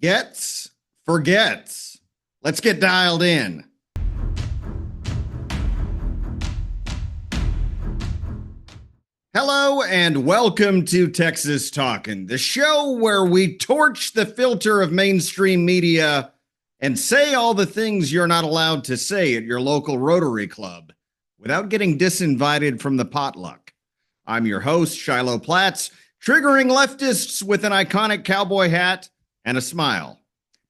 Getz Forgetz. Let's get dialed in. Hello and welcome to Texas Talkin, the show where we torch the filter of mainstream media and say all the things you're not allowed to say at your local Rotary Club without getting disinvited from the potluck. I'm your host, Shilo Platts, triggering leftists with an iconic cowboy hat and a smile.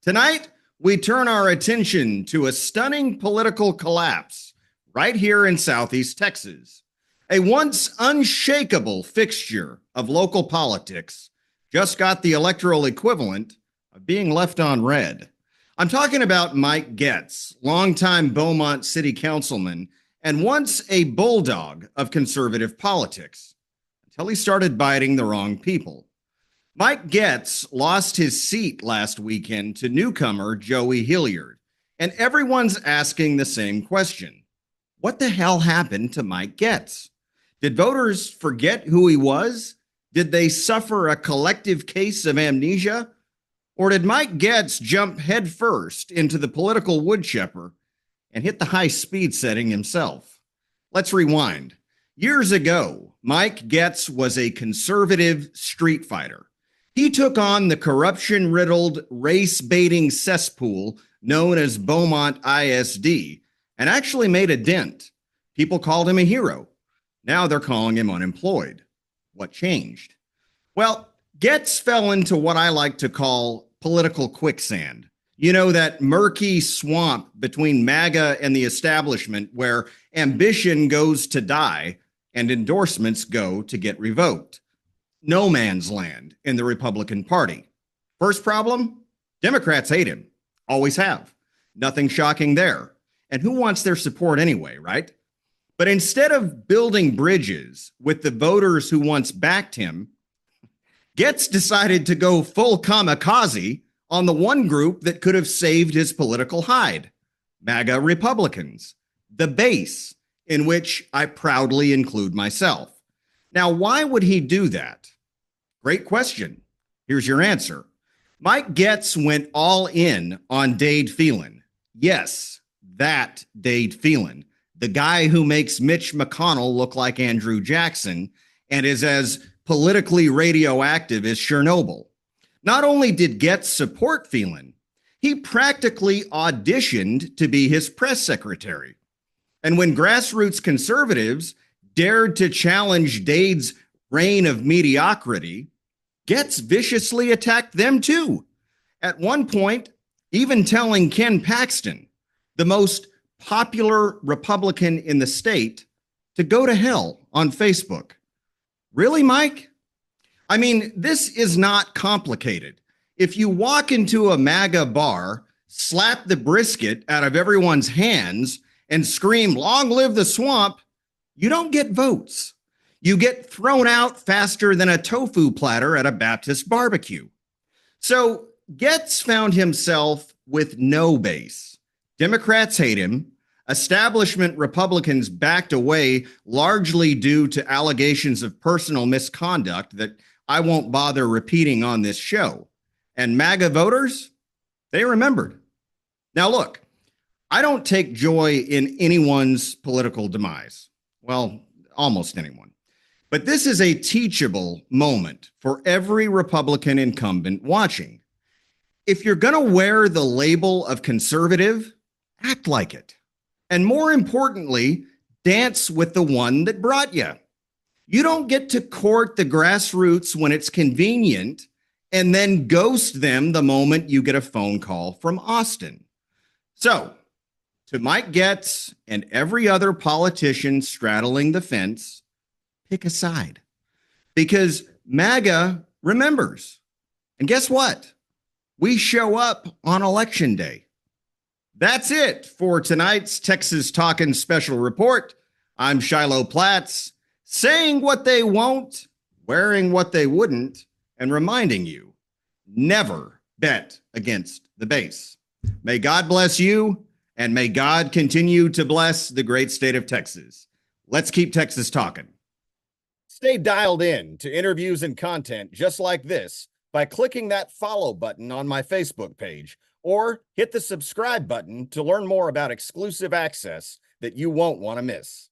Tonight, we turn our attention to a stunning political collapse right here in Southeast Texas. A once unshakable fixture of local politics just got the electoral equivalent of being left on red. I'm talking about Mike Getz, longtime Beaumont city councilman and once a bulldog of conservative politics, until he started biting the wrong people. Mike Getz lost his seat last weekend to newcomer Joey Hilliard, and everyone's asking the same question. What the hell happened to Mike Getz? Did voters forget who he was? Did they suffer a collective case of amnesia? Or did Mike Getz jump headfirst into the political woodchipper and hit the high speed setting himself? Let's rewind. Years ago, Mike Getz was a conservative street fighter. He took on the corruption-riddled, race-baiting cesspool known as Beaumont ISD and actually made a dent. People called him a hero. Now they're calling him unemployed. What changed? Well, Getz fell into what I like to call political quicksand. You know, that murky swamp between MAGA and the establishment where ambition goes to die and endorsements go to get revoked. No man's land in the Republican Party. First problem? Democrats hate him. Always have. Nothing shocking there. And who wants their support anyway, right? But instead of building bridges with the voters who once backed him, Getz decided to go full kamikaze on the one group that could have saved his political hide, MAGA Republicans, the base, in which I proudly include myself. Now, why would he do that? Great question. Here's your answer. Mike Getz went all in on Dade Phelan. Yes, that Dade Phelan, the guy who makes Mitch McConnell look like Andrew Jackson and is as politically radioactive as Chernobyl. Not only did Getz support Phelan, he practically auditioned to be his press secretary. And when grassroots conservatives dared to challenge Dade's reign of mediocrity, Getz viciously attacked them too. At one point, even telling Ken Paxton, the most popular Republican in the state, to go to hell on Facebook. Really, Mike? I mean, this is not complicated. If you walk into a MAGA bar, slap the brisket out of everyone's hands, and scream, "Long live the swamp," you don't get votes. You get thrown out faster than a tofu platter at a Baptist barbecue. So Getz found himself with no base. Democrats hate him. Establishment Republicans backed away largely due to allegations of personal misconduct that I won't bother repeating on this show. And MAGA voters, they remembered. Now look, I don't take joy in anyone's political demise. Well, almost anyone. But this is a teachable moment for every Republican incumbent watching. If you're going to wear the label of conservative, act like it. And more importantly, dance with the one that brought you. You don't get to court the grassroots when it's convenient and then ghost them the moment you get a phone call from Austin. So, to Mike Getz and every other politician straddling the fence, pick a side. Because MAGA remembers. And guess what? We show up on Election Day. That's it for tonight's Texas Talkin special report. I'm Shilo Platts, saying what they won't, wearing what they wouldn't, and reminding you, never bet against the base. May God bless you, and may God continue to bless the great state of Texas. Let's keep Texas talking. Stay dialed in to interviews and content just like this by clicking that follow button on my Facebook page, or hit the subscribe button to learn more about exclusive access that you won't want to miss.